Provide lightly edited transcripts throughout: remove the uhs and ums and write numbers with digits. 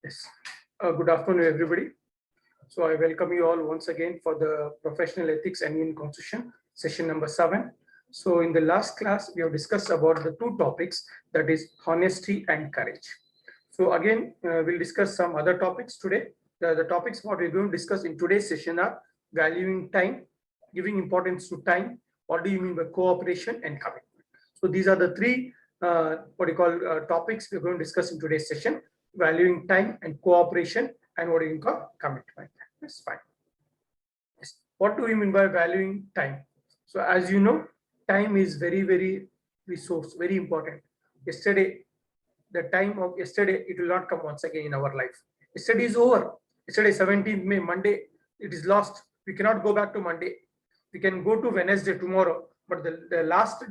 Yes. Good afternoon, everybody. So I welcome you all once again for the Professional Ethics and Union Constitution, session number 7. So in the last class, we have discussed about the two topics, that is honesty and courage. So again, we'll discuss some other topics today. The topics what we're going to discuss in today's session are valuing time, giving importance to time, what do you mean by cooperation and commitment. So these are the three topics we're going to discuss in today's session: valuing time and cooperation, and what you call commitment. That's fine. Yes. What do we mean by valuing time? So as you know, time is very resource, very important. Yesterday, the time of yesterday, it will not come once again in our life. Yesterday is over. Yesterday, 17th May, Monday, it is lost. We cannot go back to Monday. We can go to Wednesday tomorrow, but the last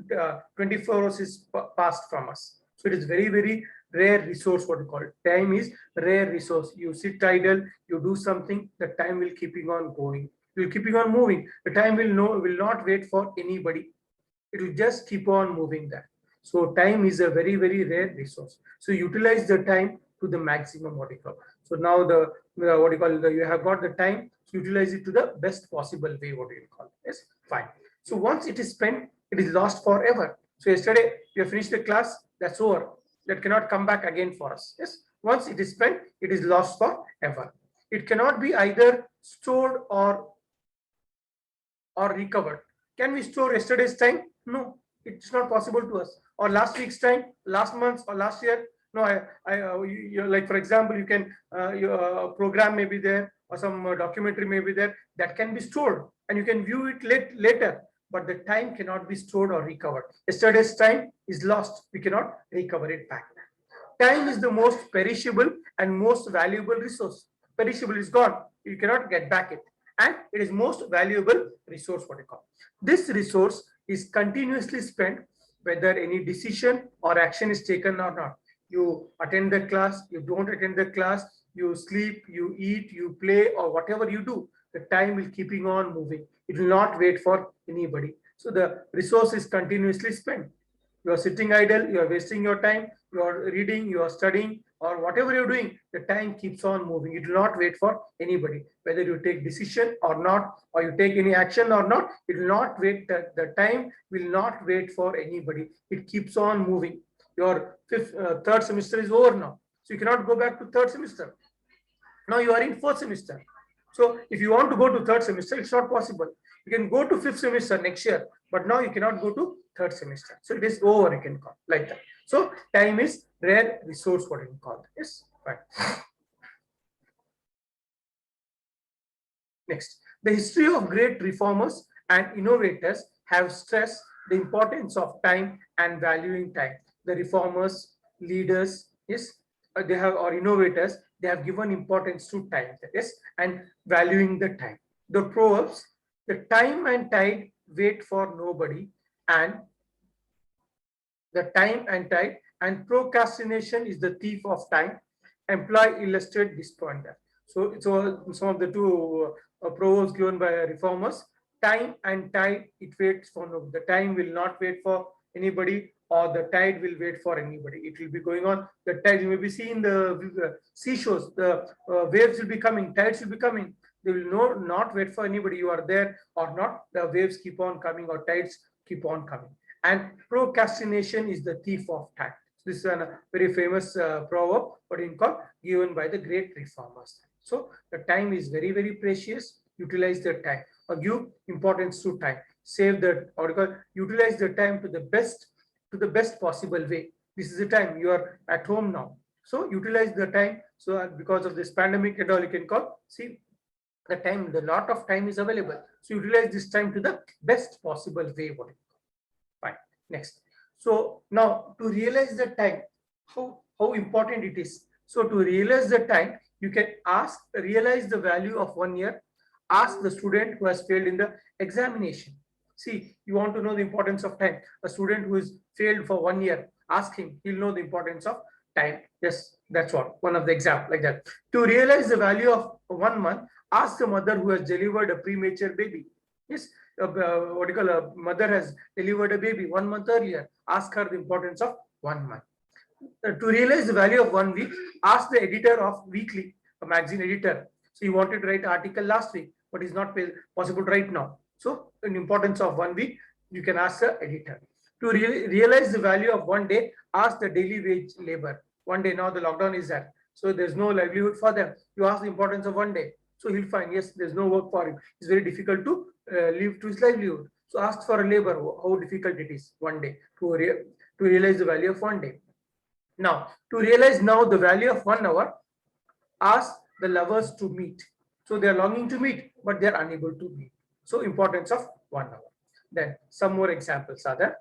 24 hours is passed from us. So it is very rare resource, what we call it. Time is rare resource. You sit idle, you do something, the time will keeping on going. It will keeping on moving. The time will not wait for anybody. It will just keep on moving there. So time is a very rare resource. So utilize the time to the maximum, what you call. So now you have got the time, so utilize it to the best possible way, what you call. Yes, fine. So once it is spent, it is lost forever. So yesterday you have finished the class, that's over. That cannot come back again for us. Yes, once it is spent, it is lost forever. It cannot be either stored or recovered. Can we store yesterday's time? No, it's not possible to us. Or last week's time, last month or last year. No, like for example, you can your program may be there, or some documentary may be there that can be stored, and you can view it later. But the time cannot be stored or recovered. Yesterday's time is lost. We cannot recover it back. Time is the most perishable and most valuable resource. Perishable is gone. You cannot get back it. And it is most valuable resource, what you call. This resource is continuously spent whether any decision or action is taken or not. You attend the class, you don't attend the class, you sleep, you eat, you play, or whatever you do, the time will keeping on moving. It will not wait for anybody. So the resource is continuously spent. You are sitting idle, you are wasting your time, you are reading, you are studying, or whatever you're doing, the time keeps on moving. It will not wait for anybody. Whether you take decision or not, or you take any action or not, it will not wait. The time will not wait for anybody. It keeps on moving. Your third semester is over now. So you cannot go back to third semester. Now you are in fourth semester. So if you want to go to third semester, it's not possible. You can go to fifth semester next year, but now you cannot go to third semester. So it is over, you can call like that. So time is rare resource, what you can call it. Yes, fine. Next, the history of great reformers and innovators have stressed the importance of time and valuing time. The reformers, leaders, yes, they have, or innovators, they have given importance to time, yes, and valuing the time. The proverbs, the time and tide wait for nobody, and the time and tide, and procrastination is the thief of time. Employ illustrate this point there. So some of the two proverbs given by reformers. Time and tide, it waits for nobody. The time will not wait for anybody, or the tide will wait for anybody. It will be going on. The tide, you may be seeing the seashores, the waves will be coming, tides will be coming. They will not wait for anybody. You are there or not, the waves keep on coming, or tides keep on coming. And procrastination is the thief of time. This is a very famous proverb, what you call, given by the great reformers. So the time is very precious. Utilize the time, or give importance to time. Save the, or utilize the time to the best possible way. This is the time you are at home now. So utilize the time. So because of this pandemic and all, you can call, see the time, the lot of time is available. So utilize this time to the best possible way. What you call. Fine. Next. So now to realize the time, how important it is. So to realize the time, you can realize the value of 1 year. Ask the student who has failed in the examination. See, you want to know the importance of time. A student who is failed for 1 year, ask him, he'll know the importance of time. Yes, that's what, one of the example like that. To realize the value of 1 month, ask the mother who has delivered a premature baby. Yes, a mother has delivered a baby 1 month earlier. Ask her the importance of 1 month. To realize the value of 1 week, ask the editor of Weekly, a magazine editor. So he wanted to write an article last week, but it's not possible right now. So in importance of 1 week, you can ask the editor. To realize the value of 1 day, ask the daily wage labor. 1 day, now the lockdown is there, so there's no livelihood for them. You ask the importance of 1 day, so he'll find, yes, there's no work for him. It's very difficult to live to his livelihood. So ask for a labor, how difficult it is 1 day to realize the value of 1 day. Now, to realize now the value of 1 hour, ask the lovers to meet. So they are longing to meet, but they are unable to meet. So importance of 1 hour. Then some more examples are there.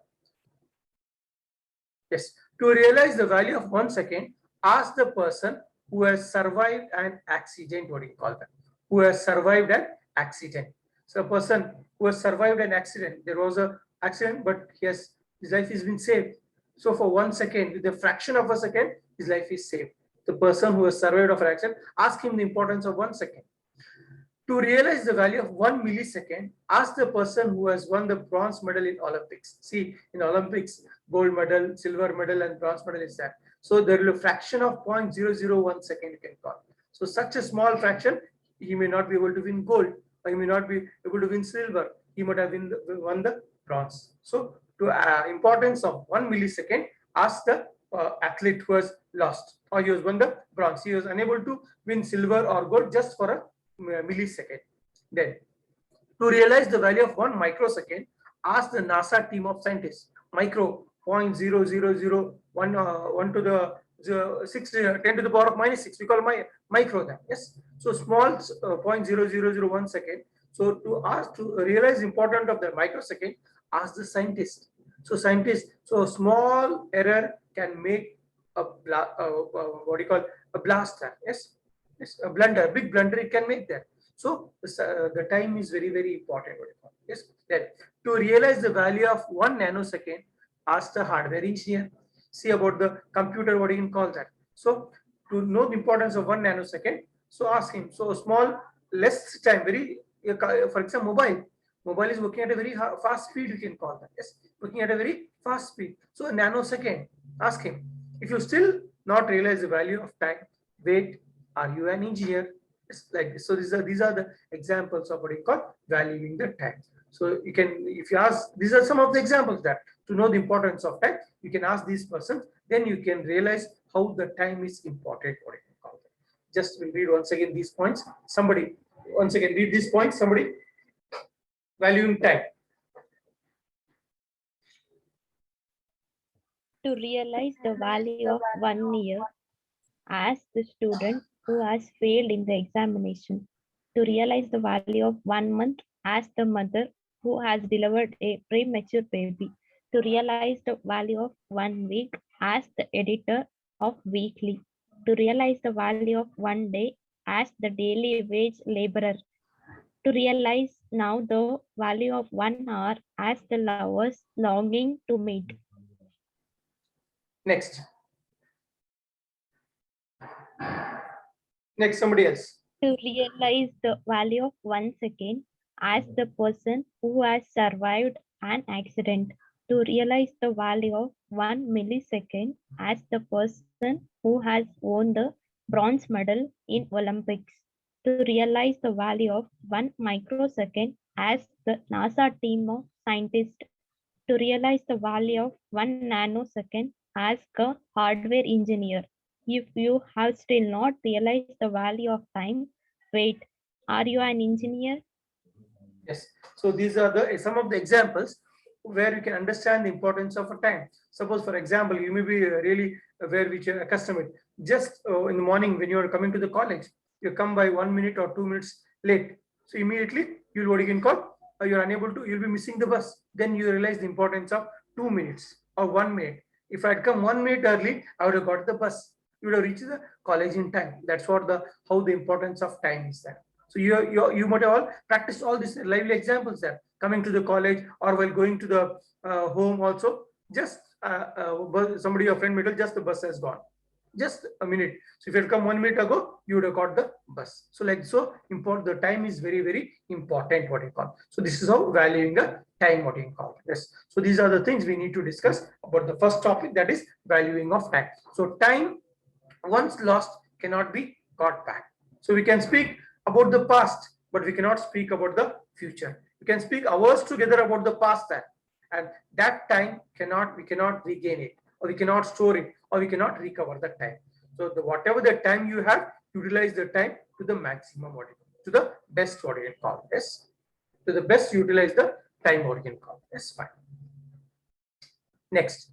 Yes, to realize the value of 1 second, ask the person who has survived an accident. What do you call that? Who has survived an accident. So a person who has survived an accident, there was an accident, but his life has been saved. So for 1 second, with a fraction of a second, his life is saved. The person who has survived of an accident, ask him the importance of 1 second. To realize the value of 1 millisecond, ask the person who has won the bronze medal in Olympics. See, in Olympics, gold medal, silver medal, and bronze medal is there. So there will be a fraction of 0.001 second you can call. So such a small fraction, he may not be able to win gold, or he may not be able to win silver. He might have won the bronze. So to importance of 1 millisecond, ask the athlete who has lost, or he has won the bronze. He was unable to win silver or gold just for a millisecond. Then, to realize the value of 1 microsecond, ask the NASA team of scientists. Micro 0.00011 to the 10 to the power of -6. We call micro then. Yes. So small 0.0001 second. So to realize the importance of the microsecond, ask the scientist. So scientists. So a small error can make a what do you call a blast? Yes. Yes, a blunder, big blunder, it can make that. So the time is very, very important. Yes. Then to realize the value of 1 nanosecond, ask the hardware engineer. See about the computer, what you can call that. So to know the importance of 1 nanosecond, so ask him. So small, less time, very, for example, mobile is working at a very fast speed, you can call that. Yes, working at a very fast speed. So a nanosecond, ask him. If you still not realize the value of time, wait. Are you an engineer? It's like this. So these are the examples of what you call valuing the time. So you can, if you ask, these are some of the examples that to know the importance of time, you can ask these persons, then you can realize how the time is important. What you call it. Just we'll read once again these points. Somebody once again read these points. Somebody valuing time. To realize the value of 1 year, ask the student who has failed in the examination. To realize the value of 1 month, ask the mother who has delivered a premature baby. To realize the value of 1 week, ask the editor of Weekly. To realize the value of 1 day, ask the daily wage laborer. To realize now the value of 1 hour, ask the lovers longing to meet. Next. Next, somebody else. To realize the value of 1 second, ask the person who has survived an accident. To realize the value of 1 millisecond, ask the person who has won the bronze medal in Olympics. To realize the value of 1 microsecond, ask the NASA team of scientists. To realize the value of 1 nanosecond, ask a hardware engineer. If you have still not realized the value of time, wait. Are you an engineer? Yes. So these are the some of the examples where you can understand the importance of a time. Suppose, for example, you may be really aware which you're accustomed. Just in the morning when you are coming to the college, you come by 1 minute or 2 minutes late. So immediately you'll what you can call, you're unable to, you'll be missing the bus. Then you realize the importance of 2 minutes or 1 minute. If I'd come 1 minute early, I would have got the bus. You would have reached the college in time. That's what how the importance of time is there. So you might have all practiced all these lively examples there. Coming to the college or while going to the home also, just somebody, your friend middle, just the bus has gone. just a minute. So if you had come 1 minute ago, you would have got the bus. So like so important, the time is very, very important, what you call. So this is how valuing the time, what you call. Yes. So these are the things we need to discuss about the first topic, that is valuing of time. So time once lost cannot be got back. So we can speak about the past, but we cannot speak about the future. We can speak hours together about the past time, and that time we cannot regain it, or we cannot store it, or we cannot recover the time. So whatever the time you have, utilize the time to the maximum, to the best, what you can call. Yes, to the best, utilize the time, what you can call. Yes, fine. Next,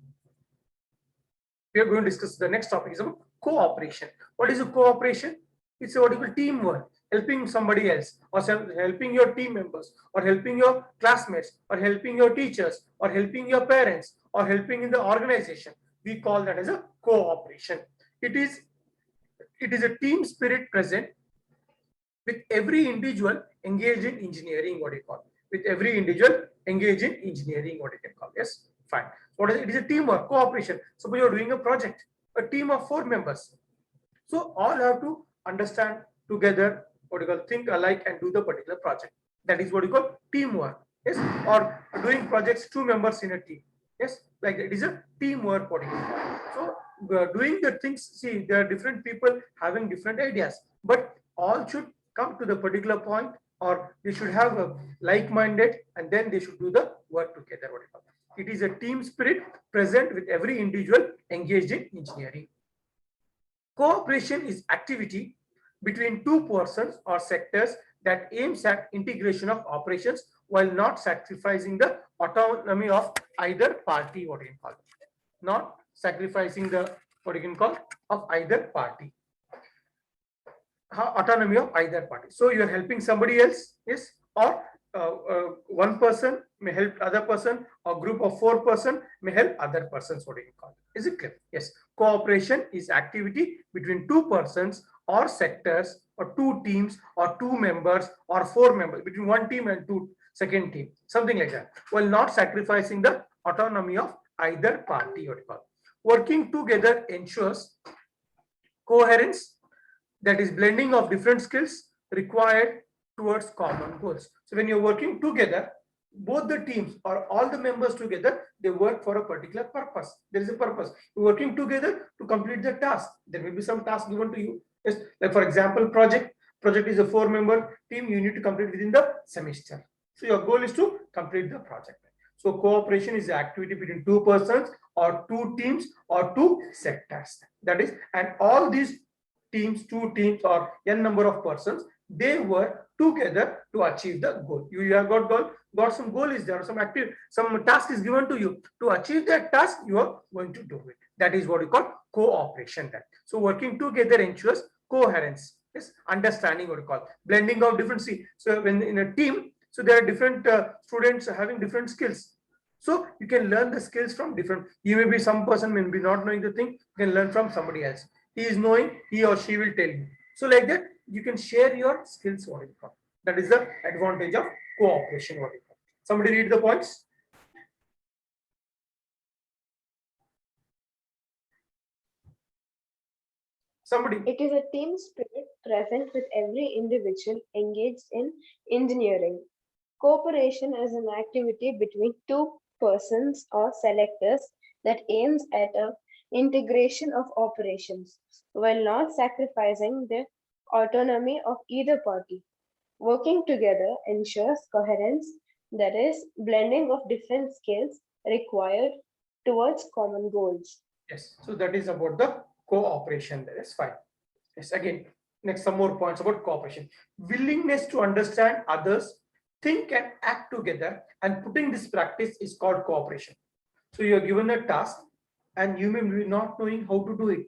we are going to discuss the next topic is about cooperation. What is a cooperation? It's a what you call teamwork, helping somebody else, or helping your team members, or helping your classmates, or helping your teachers, or helping your parents, or helping in the organization. We call that as a cooperation. It is a team spirit present with every individual engaged in engineering, what you call. With every individual engaged in engineering, what you can call. Yes, fine. What is it? It is a teamwork, cooperation. Suppose you're doing a project, a team of 4 members. So all have to understand together, what you call, think alike and do the particular project. That is what you call teamwork. Yes, or doing projects 2 members in a team. Yes, like that is a teamwork, what you call. So doing the things, see, there are different people having different ideas, but all should come to the particular point, or they should have a like-minded, and then they should do the work together, what you call. It is a team spirit present with every individual engaged in engineering. Cooperation is activity between 2 persons or sectors that aims at integration of operations while not sacrificing the autonomy of either party, what you can call it. Not sacrificing the, what you can call, of either party. Autonomy of either party. So you are helping somebody else, yes, or one person may help other person, or group of 4 person may help other persons, what you call it. Is it clear? Yes. Cooperation is activity between 2 persons or sectors, or 2 teams, or 2 members, or 4 members, between 1 team and 2 second team, something like that, while not sacrificing the autonomy of either party, what you call. Working together ensures coherence, that is blending of different skills required towards common goals. So when you're working together, both the teams or all the members together, they work for a particular purpose. There is a purpose. You're working together to complete the task. There will be some task given to you. Yes, like for example, project is a 4-member team. You need to complete within the semester. So your goal is to complete the project. So cooperation is the activity between 2 persons, or 2 teams, or 2 sectors. That is, and all these teams, 2 teams, or n number of persons, they work together to achieve the goal. You have got some goal is there, some task is given to you. To achieve that task, you are going to do it. That is what we call cooperation. So working together ensures coherence, yes, understanding, what we call blending of different. So when in a team, so there are different students having different skills. So you can learn the skills from different. You may be some person may be not knowing the thing, you can learn from somebody else. He is knowing, he or she will tell you. So like that, you can share your skills, what you call. That is the advantage of cooperation, what you call. Somebody read the points. Somebody. It is a team spirit present with every individual engaged in engineering. Cooperation is an activity between 2 persons or selectors that aims at a integration of operations while not sacrificing the autonomy of either party. Working together ensures coherence, that is, blending of different skills required towards common goals. Yes, so that is about the cooperation. That is fine. Yes, again, next some more points about cooperation. Willingness to understand others, think and act together, and putting this practice is called cooperation. So you are given a task and you may be not knowing how to do it.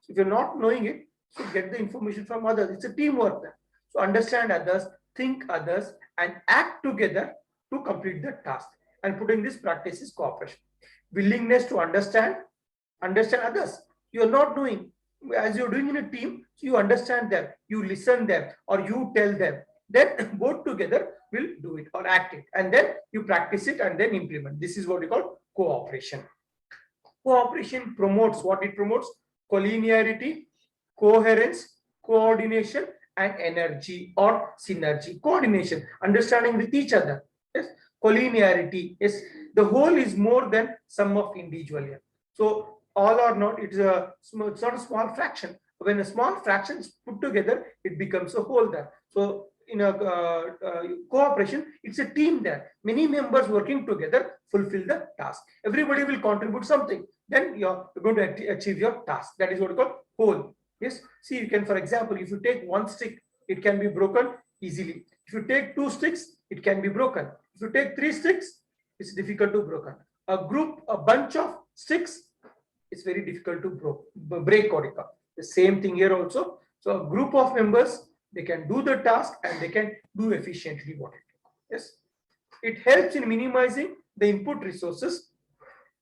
So if you're not knowing it, so get the information from others. It's a teamwork then. So understand others, think others, and act together to complete the task. And putting this practice is cooperation. Willingness to understand others. You're not doing, as you're doing in a team, so you understand them, you listen them, or you tell them. Then both together will do it or act it, and then you practice it and then implement. This is what we call cooperation. Cooperation promotes, what it promotes? collinearity, coherence, coordination, and energy or synergy. Coordination, understanding with each other. Yes. Collinearity, yes, the whole is more than sum of individual. So all or not, it's not a small fraction. When a small fraction is put together, it becomes a whole there. So in a cooperation, it's a team there. Many members working together fulfill the task. Everybody will contribute something. Then you're going to achieve your task. That is what we call whole. Yes. See, you can, for example, if you take one stick, it can be broken easily. If you take two sticks, it can be broken. If you take three sticks, it's difficult to broken. A bunch of sticks, it's very difficult to break. The same thing here also. So a group of members, they can do the task and they can do efficiently what it is. Yes. It helps in minimizing the input resources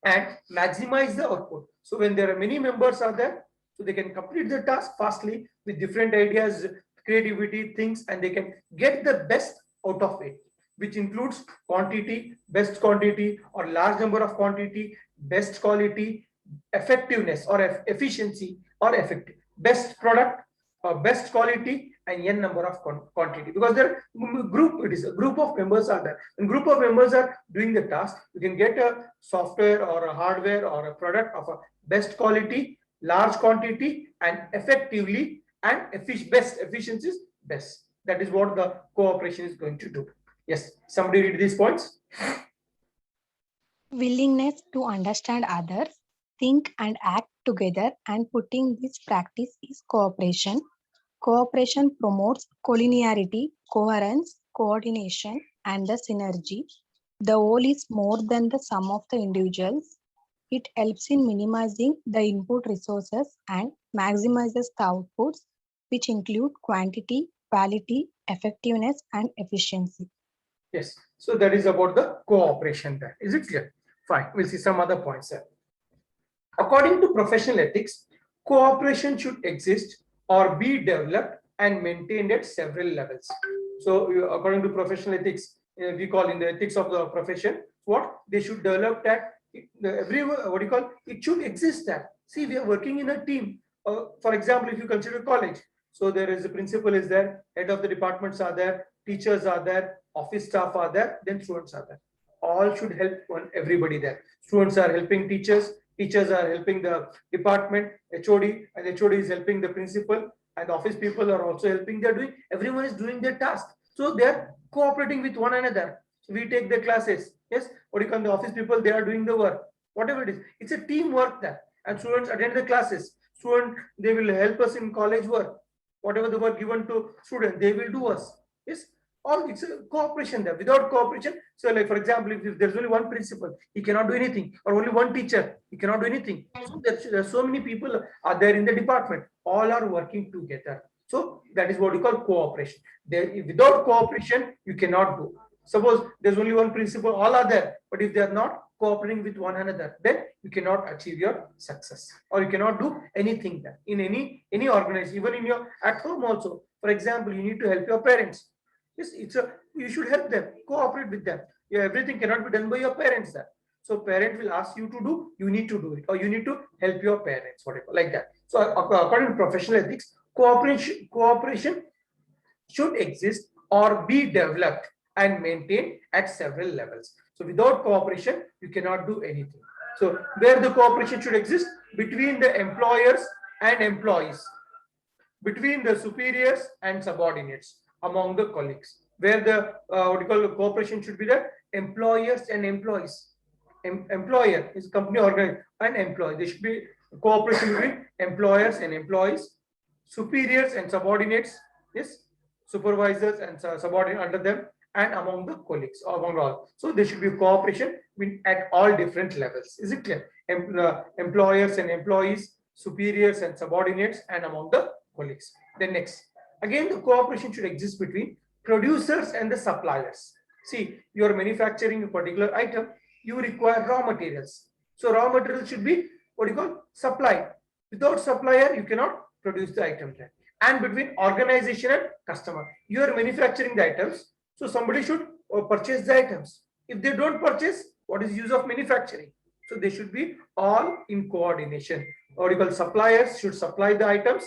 and maximize the output. So when there are many members are there, so they can complete the task fastly with different ideas, creativity, things, and they can get the best out of it, which includes quantity, best quantity, or large number of quantity, best quality, effectiveness or efficiency or effective, best product or best quality, and n number of quantity, because there group, it is a group of members are there, and group of members are doing the task. You can get a software or a hardware or a product of a best quality, large quantity, and effectively, and best efficiencies best. That is what the cooperation is going to do. Yes, somebody read these points. Willingness to understand others, think and act together, and putting this practice is cooperation. Cooperation promotes collinearity, coherence, coordination, and the synergy. The whole is more than the sum of the individuals. It helps in minimizing the input resources and maximizes the outputs, which include quantity, quality, effectiveness, and efficiency. Yes, so that is about the cooperation there. Is it clear? Fine, we'll see some other points there. According to professional ethics, cooperation should exist or be developed and maintained at several levels. So according to professional ethics, we call in the ethics of the profession, what they should develop that it should exist there. See, we are working in a team. For example, if you consider college, so there is a principal is there, head of the departments are there, teachers are there, office staff are there, then students are there. All should help everybody there. Students are helping teachers, teachers are helping the department, HOD, and HOD is helping the principal, and office people are also helping. Everyone is doing their task. So they are cooperating with one another. So we take the classes. Yes, the office people, they are doing the work. Whatever it is, it's a teamwork there. And students attend the classes. Students, they will help us in college work. Whatever the work given to students, they will do us. Yes, all it's a cooperation there. Without cooperation, so like for example, if there's only one principal, he cannot do anything, or only one teacher, he cannot do anything. So there's so many people are there in the department, all are working together. So that is what we call cooperation. Without cooperation, you cannot do. Suppose there's only one principal, all are there, but if they are not cooperating with one another, then you cannot achieve your success, or you cannot do anything there in any organization, even in your at home also. For example, you need to help your parents. Yes, you should help them, cooperate with them. Everything cannot be done by your parents there. So parent will ask you to do, you need to do it, or you need to help your parents, whatever, like that. So according to professional ethics, cooperation should exist or be developed and maintained at several levels. So without cooperation, you cannot do anything. So where the cooperation should exist? Between the employers and employees, between the superiors and subordinates, among the colleagues. Where the cooperation should be there? Employers and employees. Employer is company organized, and employee. There should be cooperation between employers and employees, superiors and subordinates, yes, supervisors and subordinates under them, and among the colleagues, among all. So there should be cooperation at all different levels. Is it clear? Employers and employees, superiors and subordinates, and among the colleagues. Then next, again, the cooperation should exist between producers and the suppliers. See, you are manufacturing a particular item, you require raw materials. So raw materials should be supplied. Without supplier, you cannot produce the item there. And between organization and customer, you are manufacturing the items, so somebody should purchase the items. If they don't purchase, what is use of manufacturing? So they should be all in coordination. what you call suppliers should supply the items,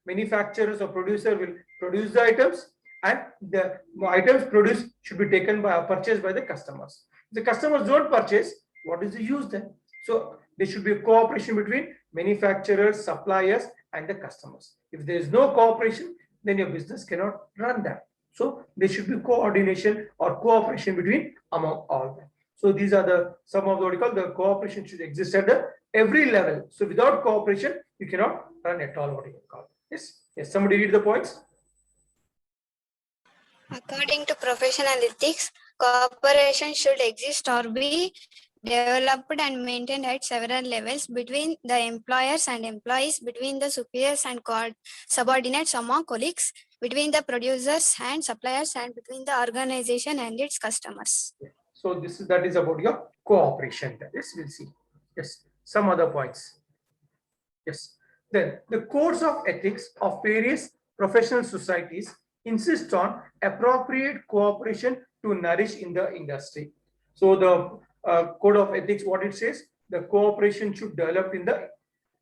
manufacturers or producer will produce the items, and the items produced should be taken by or purchased by the customers. If the customers don't purchase, what is the use then? So there should be a cooperation between manufacturers, suppliers, and the customers. If there is no cooperation, then your business cannot run that. So there should be coordination or cooperation between among all them. So these are the some of the what you call the cooperation should exist at the every level. So without cooperation, you cannot run at all what you call. Yes, yes. Somebody read the points. According to professional ethics, cooperation should exist or be developed and maintained at several levels between the employers and employees, between the superiors and subordinates among colleagues, between the producers and suppliers, and between the organization and its customers. So that is about your cooperation. Yes, we'll see. Yes, some other points. Yes. Then the codes of ethics of various professional societies insist on appropriate cooperation to nourish in the industry. So the code of ethics, what it says, the cooperation should develop in the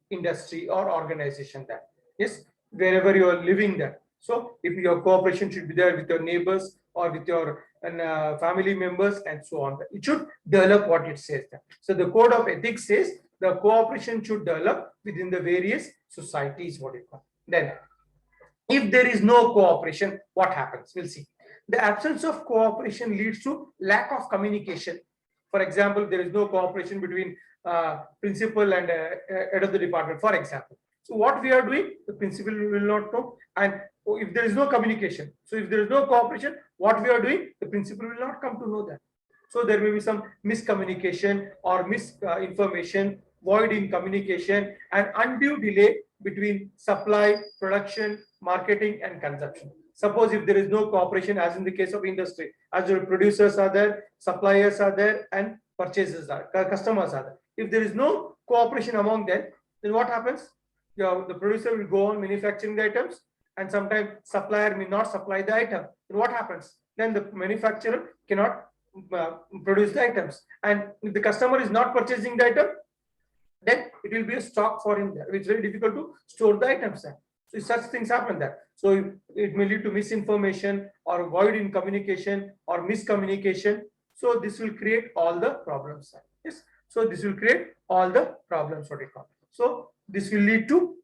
industry or organization that, yes, wherever you are living there. So if your cooperation should be there with your neighbors or with your family members and so on, it should develop what it says there. So the code of ethics says the cooperation should develop within the various societies, what you call. Then if there is no cooperation, what happens? We'll see. The absence of cooperation leads to lack of communication. For example, there is no cooperation between principal and head of the department, for example. So what we are doing, the principal will not know. And if there is no communication, so if there is no cooperation, what we are doing, the principal will not come to know that. So there may be some miscommunication or misinformation, void in communication, and undue delay between supply, production, marketing, and consumption. Suppose if there is no cooperation, as in the case of industry, as the producers are there, suppliers are there, and purchasers are, customers are there. If there is no cooperation among them, then what happens? The producer will go on manufacturing the items, and sometimes supplier may not supply the item. Then what happens? Then the manufacturer cannot produce the items, and if the customer is not purchasing the item, then it will be a stock for him there. It's very difficult to store the items there. So such things happen there. So it may lead to misinformation or void in communication or miscommunication. So this will create all the problems. Yes. So this will create all the problems, what we call. So this will lead to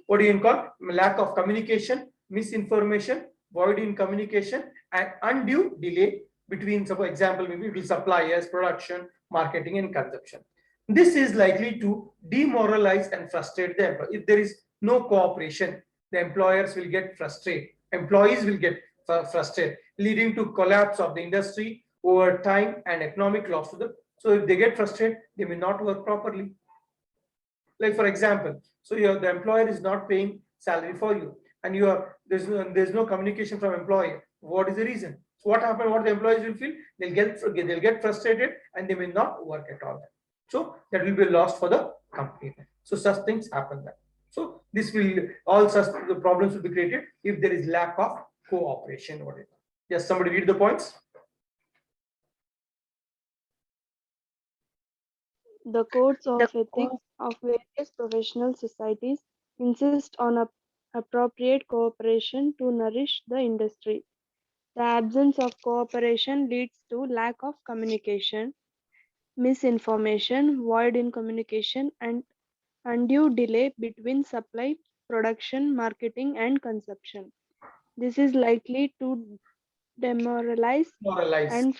what do you call lack of communication, misinformation, void in communication, and undue delay between, for example, maybe suppliers, production, marketing, and consumption. This is likely to demoralize and frustrate the employee. If there is no cooperation, the employers will get frustrated. Employees will get frustrated, leading to collapse of the industry over time and economic loss to them. So if they get frustrated, they may not work properly. Like for example, so the employer is not paying salary for you, and there's no communication from employer. What is the reason? So what happens? What the employees will feel? They'll get frustrated, and they may not work at all. So that will be a loss for the company. So such things happen there. So this will the problems will be created if there is lack of cooperation. Yes, somebody read the points. The codes of ethics of various professional societies insist on appropriate cooperation to nourish the industry. The absence of cooperation leads to lack of communication, misinformation, void in communication, and undue delay between supply, production, marketing, and consumption. This is likely to demoralize and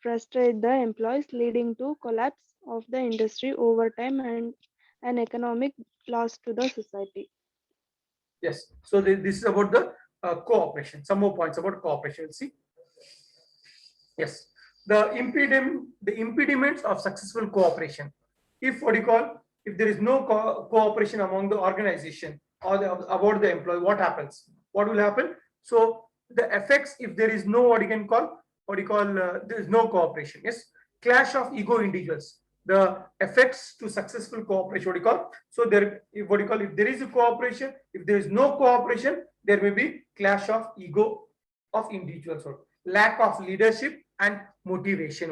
frustrate the employees, leading to collapse of the industry over time and an economic loss to the society. Yes. So this is about the cooperation. Some more points about cooperation. See. Yes. The impediments of successful cooperation. If there is no cooperation among the organization or about the employee, what happens? What will happen? So the effects, if there is no there is no cooperation. Yes. Clash of ego individuals. The effects to successful cooperation, so there, if there is a cooperation, if there is no cooperation, there may be clash of ego of individuals, lack of leadership and motivation,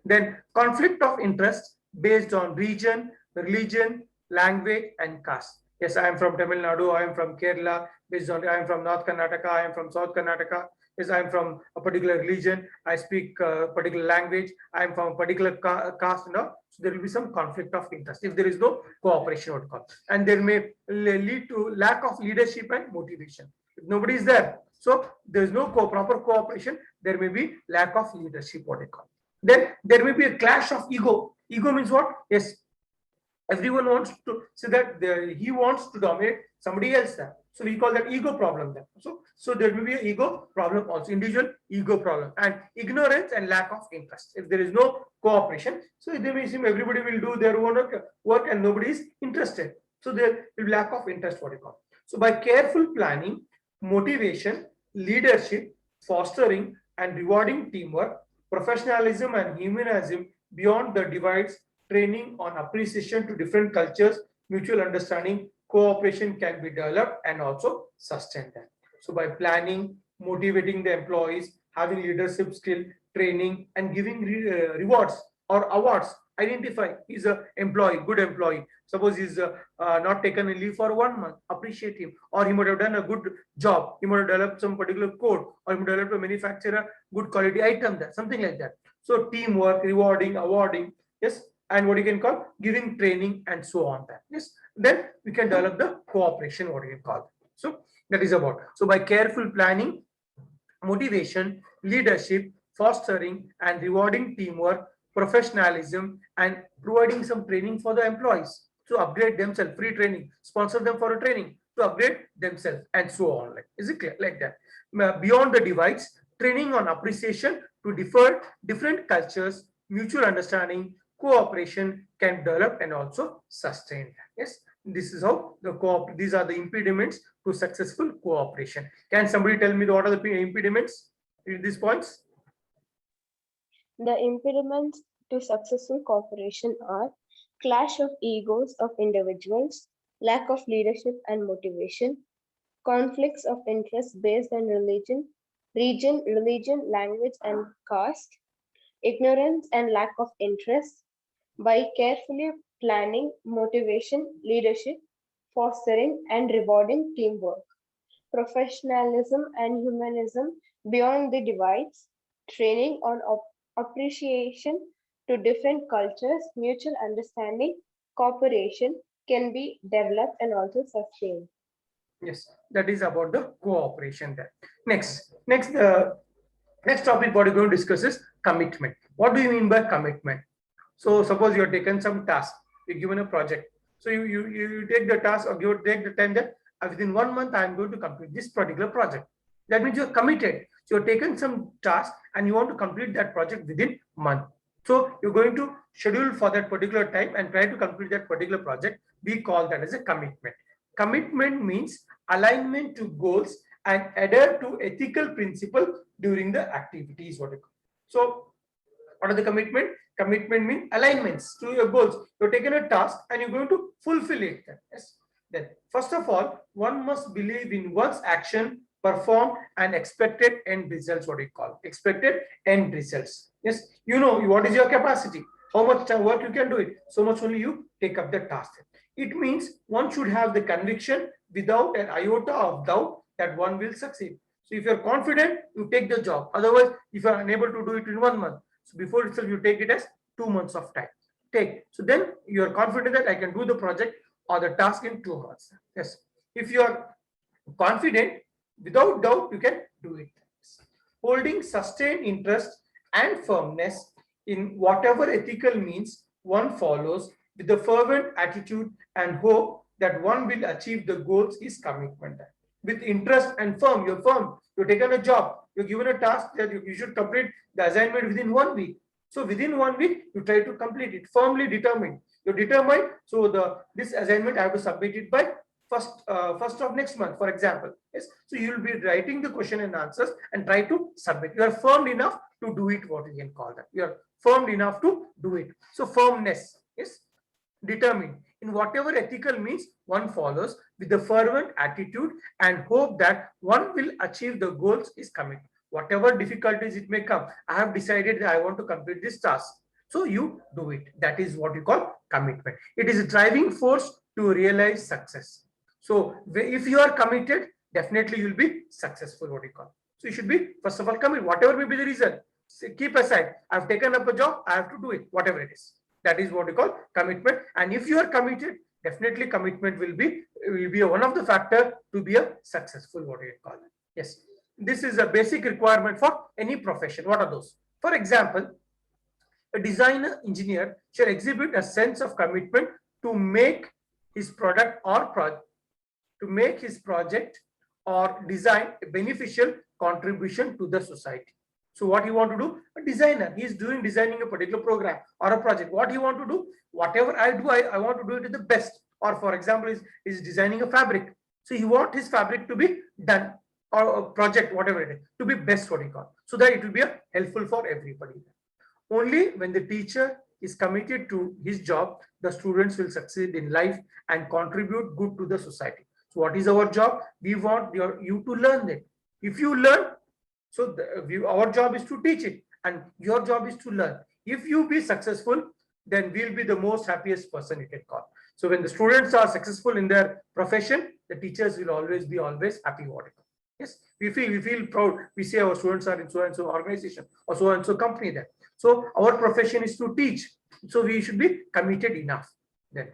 Then conflict of interest based on region, religion, language, and caste. Yes, I am from Tamil Nadu, I am from Kerala, based on I am from North Karnataka, I am from South Karnataka. Yes, I am from a particular religion, I speak a particular language, I am from a particular caste, so there will be some conflict of interest if there is no cooperation, what call. And there may lead to lack of leadership and motivation. If nobody is there, so there is no proper cooperation, there may be lack of leadership, what I call. Then there may be a clash of ego. Ego means what? Yes, everyone wants to say that he wants to dominate somebody else there. So we call that ego problem there. So there will be an ego problem also, individual ego problem, and ignorance and lack of interest. If there is no cooperation, so there may seem everybody will do their own work and nobody is interested. So there will be lack of interest, what you call. So by careful planning, motivation, leadership, fostering and rewarding teamwork, professionalism and humanism beyond the divides, training on appreciation to different cultures, mutual understanding, cooperation can be developed and also sustained. So by planning, motivating the employees, having leadership skill, training, and giving rewards or awards, identify is a employee, good employee. Suppose he's not taken a leave for 1 month, appreciate him, or he might have done a good job, he might have developed some particular code, or he might have developed a manufacturer good quality item there, something like that. So teamwork, rewarding, awarding, yes, and what you can call giving training and so on that. Yes, then we can develop the cooperation, what you can call. So that is about. So by careful planning, motivation, leadership, fostering and rewarding teamwork, professionalism, and providing some training for the employees to upgrade themselves, free training, sponsor them for a training to upgrade themselves, and so on. Like, is it clear? Like that. Beyond the divides, training on appreciation to different cultures, mutual understanding, cooperation can develop and also sustain. Yes, this is how these are the impediments to successful cooperation. Can somebody tell me what are the impediments in these points? The impediments to successful cooperation are clash of egos of individuals, lack of leadership and motivation, conflicts of interest based on religion, language, and caste, ignorance and lack of interest. By carefully planning, motivation, leadership, fostering and rewarding teamwork, professionalism and humanism beyond the divides, training on appreciation to different cultures, mutual understanding, cooperation can be developed and also sustained. Yes, that is about the cooperation there. Next topic what we're going to discuss is commitment. What do you mean by commitment? So suppose you are taken some task, you're given a project. So you take the task or you take the time that within 1 month I am going to complete this particular project. That means you're committed. So you're taken some task and you want to complete that project within a month. So you're going to schedule for that particular time and try to complete that particular project. We call that as a commitment. Commitment means alignment to goals and adhere to ethical principle during the activities. So what are the commitment? Commitment means alignments to your goals. You're taken a task and you're going to fulfill it. Yes. Then first of all, one must believe in one's action, perform and expected end results. What we call expected end results. Yes, you know what is your capacity, how much work you can do it, so much only you take up the task. It means one should have the conviction without an iota of doubt that one will succeed. So if you're confident, you take the job. Otherwise, if you're unable to do it in 1 month, so before itself you take it as 2 months of time. So then you're confident that I can do the project or the task in 2 months. Yes, if you are confident, without doubt, you can do it. Holding sustained interest and firmness in whatever ethical means one follows with a fervent attitude and hope that one will achieve the goals is commitment. With interest and firm, you're taken a job, you're given a task that you should complete the assignment within 1 week. So within 1 week, you try to complete it, firmly determined. You're determined, so this assignment I have to submit it by first of next month, for example. Yes, so you will be writing the question and answers and try to submit. You are firm enough to do it, what we can call that. You are firm enough to do it. So firmness is determined in whatever ethical means one follows with the fervent attitude and hope that one will achieve the goals is committed. Whatever difficulties it may come, I have decided that I want to complete this task. So you do it. That is what you call commitment. It is a driving force to realize success. So if you are committed, definitely you'll be successful, what you call. So you should be, first of all, committed, whatever may be the reason. Keep aside, I've taken up a job, I have to do it, whatever it is. That is what you call commitment. And if you are committed, definitely commitment will be one of the factor to be a successful, what you call it. Yes, this is a basic requirement for any profession. What are those? For example, a designer engineer should exhibit a sense of commitment to make his product or project or design a beneficial contribution to the society. So what you want to do? A designer, he is designing a particular program or a project. What you want to do? Whatever I do, I want to do it to the best. Or for example, is designing a fabric. So you want his fabric to be done, or a project, whatever it is, to be best, what you call, so that it will be helpful for everybody. Only when the teacher is committed to his job, the students will succeed in life and contribute good to the society. So what is our job? We want you to learn it. If you learn, so our job is to teach it, and your job is to learn. If you be successful, then we'll be the most happiest person you can call. So when the students are successful in their profession, the teachers will always be happy. Yes, we feel proud. We say our students are in so and so organization or so and so company there. So our profession is to teach. So we should be committed enough. Then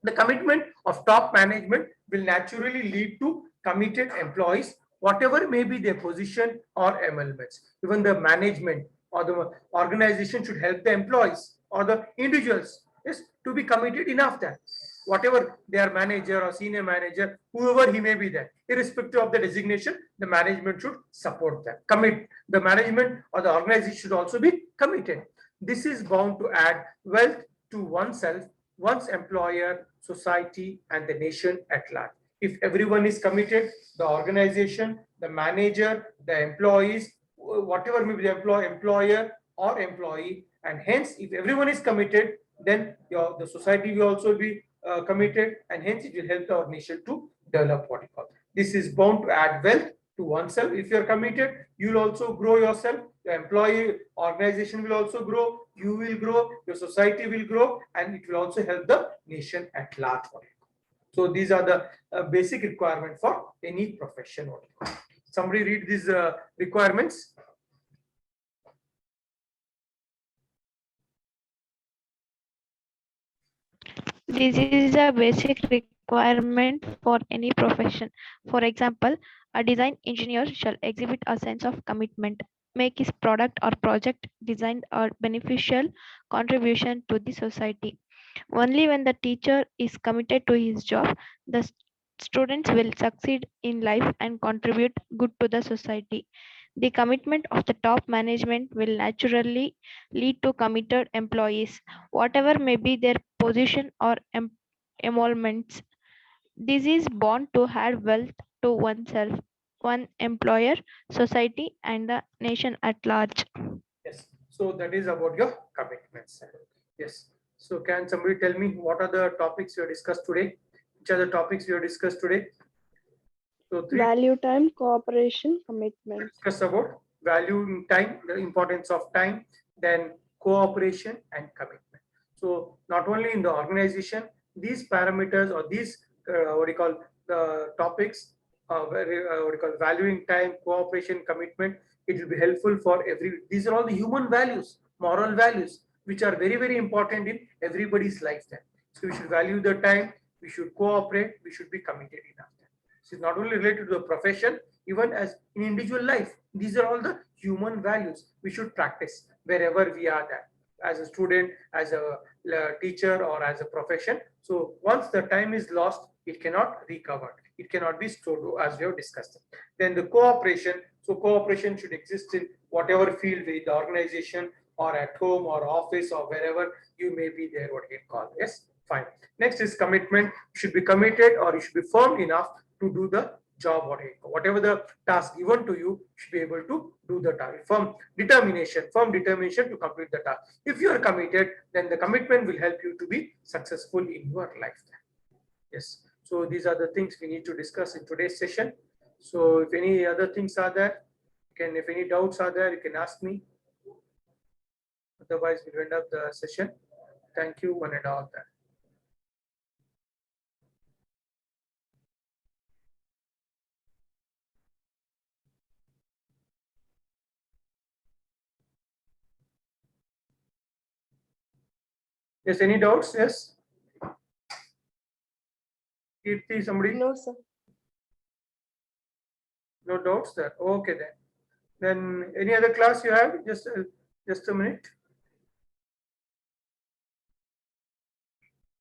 the commitment of top management will naturally lead to committed employees, whatever may be their position or emoluments. Even the management or the organization should help the employees or the individuals, yes, to be committed enough that whatever their manager or senior manager, whoever he may be there, irrespective of the designation, the management should support them. The management or the organization should also be committed. This is bound to add wealth to oneself, one's employer, society, and the nation at large. If everyone is committed, the organization, the manager, the employees, whatever may be the employer or employee, and hence if everyone is committed, then the society will also be committed, and hence it will help our nation to develop what you call. This is bound to add wealth to oneself. If you are committed, you will also grow yourself. The employee organization will also grow. You will grow. Your society will grow, and it will also help the nation at large. So these are the basic requirement for any profession. Somebody read these requirements. This is a basic requirement for any profession. For example, a design engineer shall exhibit a sense of commitment, make his product or project designed a beneficial contribution to the society. Only when the teacher is committed to his job, the students will succeed in life and contribute good to the society. The commitment of the top management will naturally lead to committed employees, whatever may be their position or emoluments. This is bound to add wealth to oneself, one employer, society, and the nation at large. Yes. So that is about your commitments. Yes. So can somebody tell me what are the topics we have discussed today? Which are the topics we have discussed today? So Value time, cooperation, commitment. Discuss about value time, the importance of time, then cooperation and commitment. So not only in the organization, these parameters or these what do you call the topics, what do you call valuing time, cooperation, commitment, it will be helpful for these are all the human values, moral values, which are very, very important in everybody's lifetime. So we should value the time, we should cooperate, we should be committed enough. This is not only related to the profession, even as in individual life. These are all the human values we should practice wherever we are there, as a student, as a teacher, or as a profession. So once the time is lost, it cannot recover. It cannot be stored, as we have discussed. Then the cooperation. So cooperation should exist in whatever field, with the organization or at home or office or wherever you may be there, what you call. Yes, fine. Next is commitment. You should be committed, or you should be firm enough to do the job, whatever the task given to you, you should be able to do the task. Firm determination to complete the task. If you are committed, then the commitment will help you to be successful in your lifetime. Yes. So these are the things we need to discuss in today's session. So if any other things are there, if any doubts are there, you can ask me. Otherwise, we'll end up the session. Thank you, one and all. Yes, any doubts? Yes. Kirti, somebody? No, sir. No doubts there. Okay then. Then any other class you have? Just a minute.